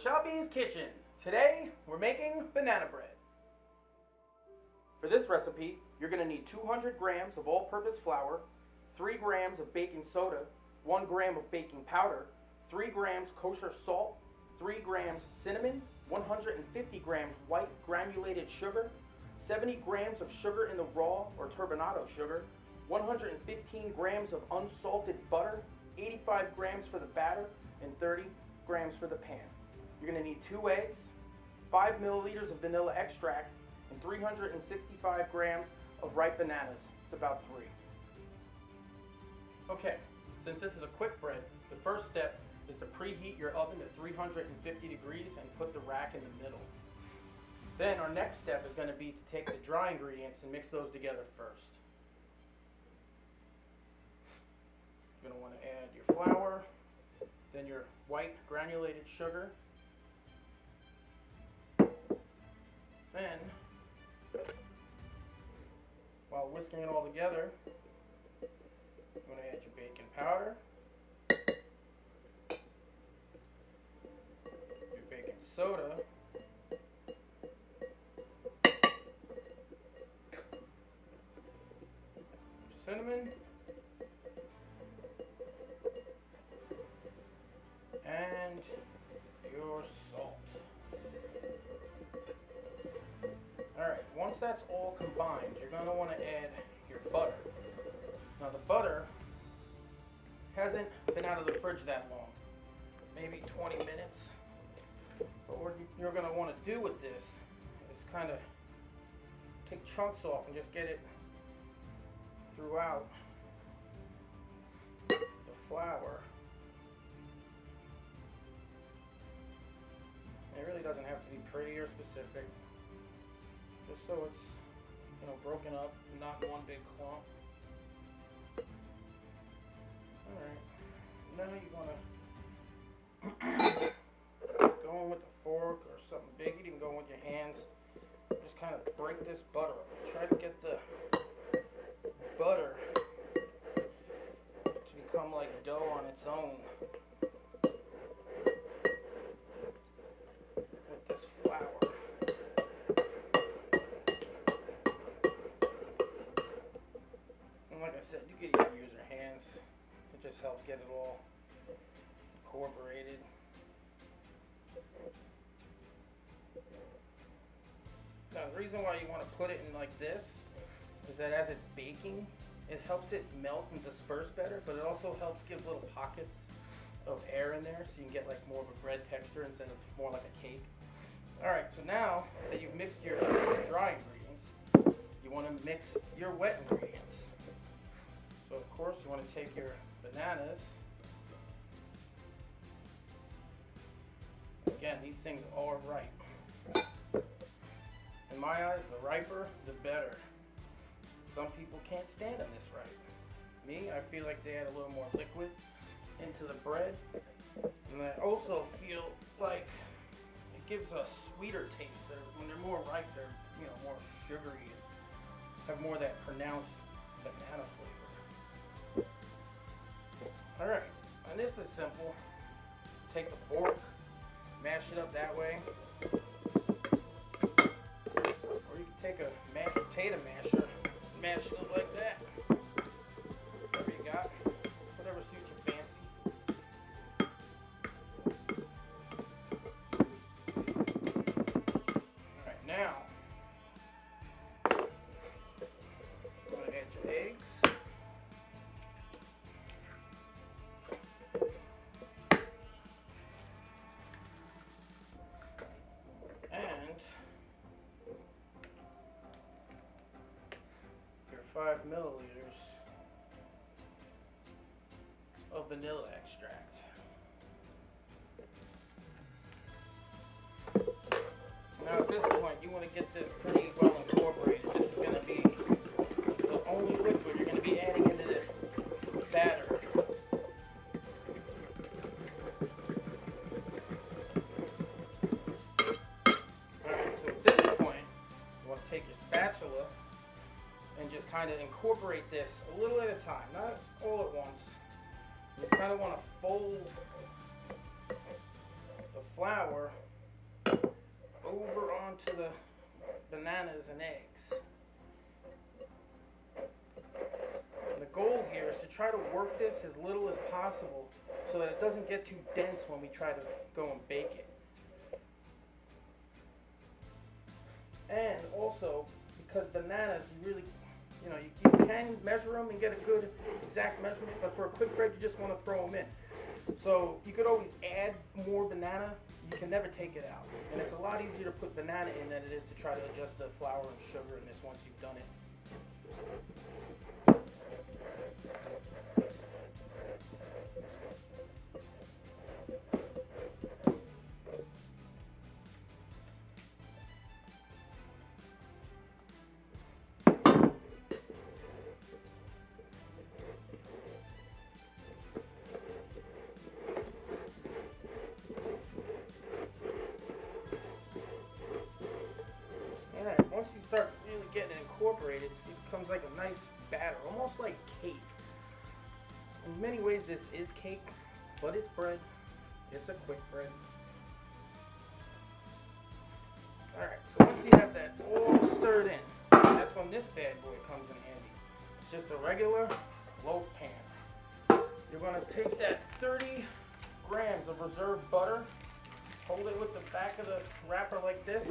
Shabby's Kitchen. Today, we're making banana bread. For this recipe, you're going to need 200 grams of all-purpose flour, 3 grams of baking soda, 1 gram of baking powder, 3 grams kosher salt, 3 grams cinnamon, 150 grams white granulated sugar, 70 grams of sugar in the raw or turbinado sugar, 115 grams of unsalted butter, 85 grams for the batter, and 30 grams for the pan. You're going to need 2 eggs, 5 milliliters of vanilla extract, and 365 grams of ripe bananas. It's about 3. Okay, since this is a quick bread, the first step is to preheat your oven to 350 degrees and put the rack in the middle. Then our next step is going to be to take the dry ingredients and mix those together first. You're going to want to add your flour, then your white granulated sugar, then while whisking it all together, you're going to add your baking powder, your baking soda, your cinnamon, and your salt. Alright, once that's all combined, you're going to want to add your butter. Now the butter hasn't been out of the fridge that long, maybe 20 minutes. But what you're going to want to do with this is kind of take chunks off and just get it throughout the flour. It really doesn't have to be pretty or specific, just so it's, broken up, not in one big clump. Alright, now you want to go in with a fork or something big. You can go in with your hands. Just kind of break this butter up. Try to get the butter to become like dough on its own. Like I said, you can even use your hands. It just helps get it all incorporated. Now, the reason why you want to put it in like this is that as it's baking, it helps it melt and disperse better, but it also helps give little pockets of air in there so you can get like more of a bread texture instead of more like a cake. Alright, so now that you've mixed your dry ingredients, you want to mix your wet ingredients. So of course you want to take your bananas. Again, these things are ripe. In my eyes, the riper, the better. Some people can't stand them this ripe. Me, I feel like they add a little more liquid into the bread. And I also feel like it gives a sweeter taste. When they're more ripe, they're more sugary and have more of that pronounced banana flavor. Alright, and this is simple. Take the fork, mash it up that way. Or you can take a mashed potato masher and mash it up like that. Whatever you got. Whatever suits your fancy. Alright, now I'm going to add your eggs. Your 5 milliliters of vanilla extract. Now at this point, you want to get this pretty well incorporated. This is going to be the only liquid you're going to be adding into this batter. Alright, so at this point, you want to take your spatula and just kind of incorporate this a little at a time, not all at once. You kind of want to fold the flour over onto the bananas and eggs. And the goal here is to try to work this as little as possible so that it doesn't get too dense when we try to go and bake it. And also, because bananas, you really, you can measure them and get a good exact measurement, but for a quick bread, you just want to throw them in. So you could always add more banana. You can never take it out. And it's a lot easier to put banana in than it is to try to adjust the flour and sugar in this once you've done it. Alright, once you start really getting it incorporated, it becomes like a nice batter, almost like cake. In many ways this is cake, but it's bread. It's a quick bread. Alright, so once you have that all stirred in, that's when this bad boy comes in handy. It's just a regular loaf pan. You're going to take that 30 grams of reserve butter, hold it with the back of the wrapper like this,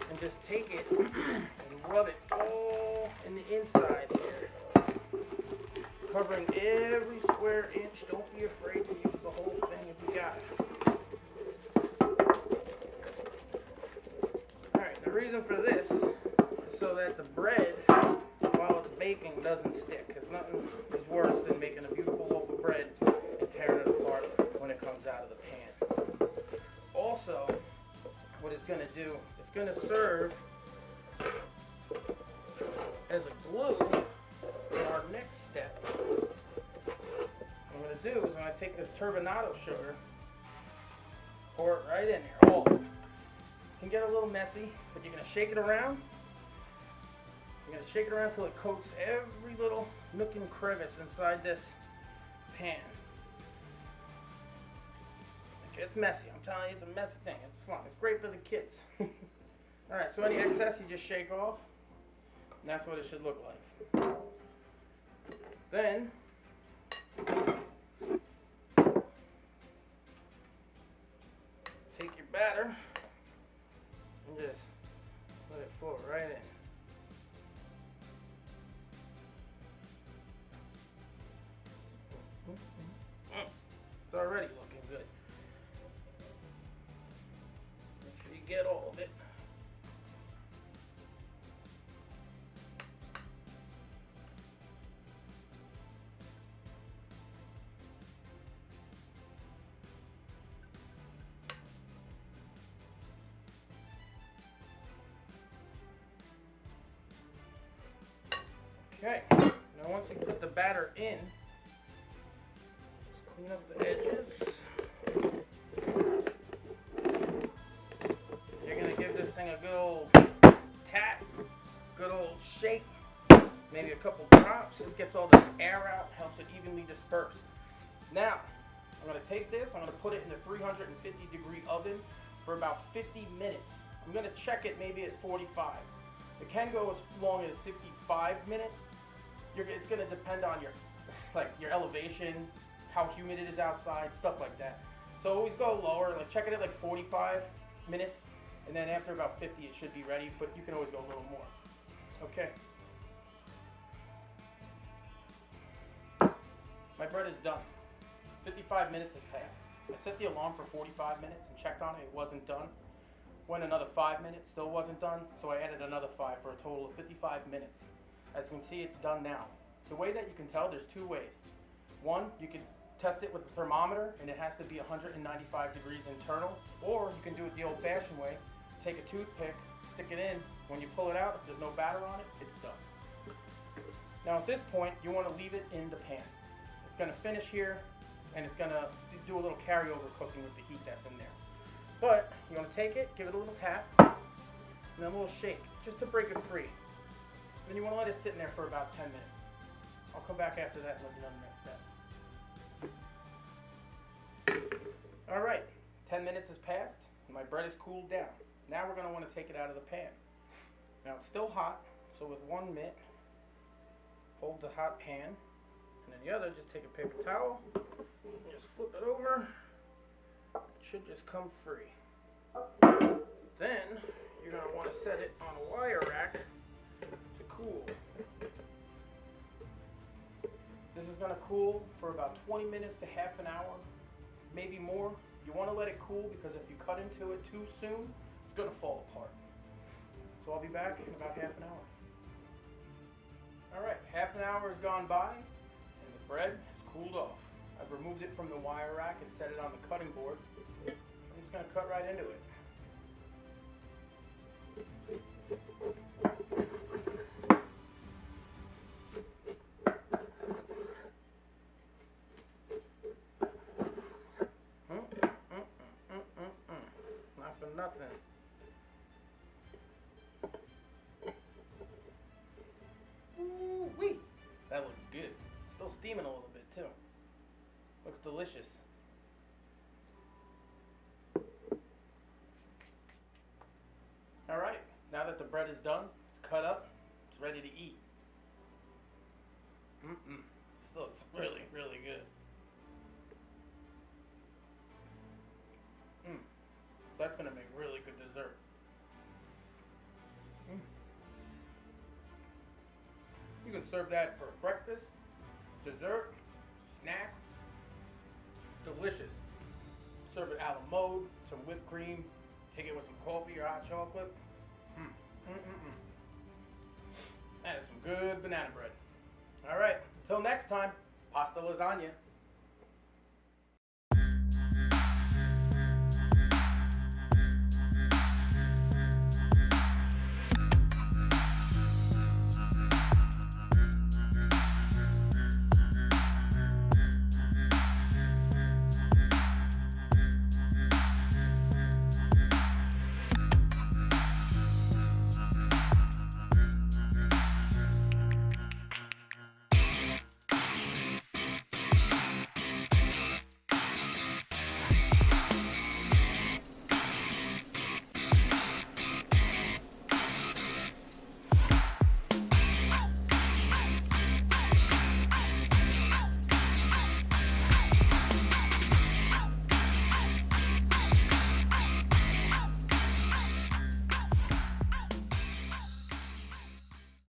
and just take it and rub it all in the inside here, covering every square inch. Don't be afraid to use the whole thing if you got it. Alright, the reason for this is so that the bread, while it's baking, doesn't stick. Because nothing is worse than making a beautiful loaf of bread and tearing it apart when it comes out of the pan. Also, what it's going to do, it's going to serve as a glue for our next step. What I'm going to do is I'm going to take this turbinado sugar, pour it right in there, all of it. It can get a little messy, but you're going to shake it around. You're going to shake it around until it coats every little nook and crevice inside this pan. It's messy. I'm telling you, it's a messy thing. It's fun. It's great for the kids. Alright, so any excess you just shake off. And that's what it should look like. Then, take your batter and just let it flow right in. It's already looking good. Make sure you get all of it. Okay, now once you put the batter in, just clean up the edges. You're going to give this thing a good old tap, good old shake, maybe a couple drops. This gets all the air out, helps it evenly disperse. Now, I'm going to take this, I'm going to put it in the 350-degree oven for about 50 minutes. I'm going to check it maybe at 45. It can go as long as 65 minutes. It's going to depend on your elevation, how humid it is outside, stuff like that. So always go lower, check it at 45 minutes, and then after about 50 it should be ready, but you can always go a little more. Okay. My bread is done. 55 minutes has passed. I set the alarm for 45 minutes and checked on it. It wasn't done. Went another 5 minutes, still wasn't done, so I added another 5 for a total of 55 minutes. As you can see, it's done now. The way that you can tell, there's two ways. One, you can test it with a thermometer, and it has to be 195 degrees internal, or you can do it the old-fashioned way. Take a toothpick, stick it in. When you pull it out, if there's no batter on it, it's done. Now at this point, you want to leave it in the pan. It's going to finish here, and it's going to do a little carryover cooking with the heat that's in there. But you want to take it, give it a little tap, and then a little shake, just to break it free. Then you want to let it sit in there for about 10 minutes. I'll come back after that and let you know the next step. Alright, 10 minutes has passed. My bread is cooled down. Now we're going to want to take it out of the pan. Now it's still hot, so with one mitt, hold the hot pan, and then the other, just take a paper towel, and just flip it over. It should just come free. Then you're going to want to set it on a wire rack to cool. This is going to cool for about 20 minutes to half an hour, maybe more. You want to let it cool because if you cut into it too soon, it's going to fall apart. So I'll be back in about half an hour. Alright, half an hour has gone by and the bread has cooled off. I've removed it from the wire rack and set it on the cutting board. I'm just going to cut right into it. Not for nothing. Ooh-wee. That looks good. Still steaming a little bit too. Looks delicious. Alright, now that the bread is done, it's cut up, it's ready to eat. Still looks really, really good. That's going to make really good dessert. You can serve that for breakfast, dessert, snack. Delicious. Serve it a la mode, some whipped cream, take it with some coffee or hot chocolate. That is some good banana bread. Alright, until next time, pasta lasagna.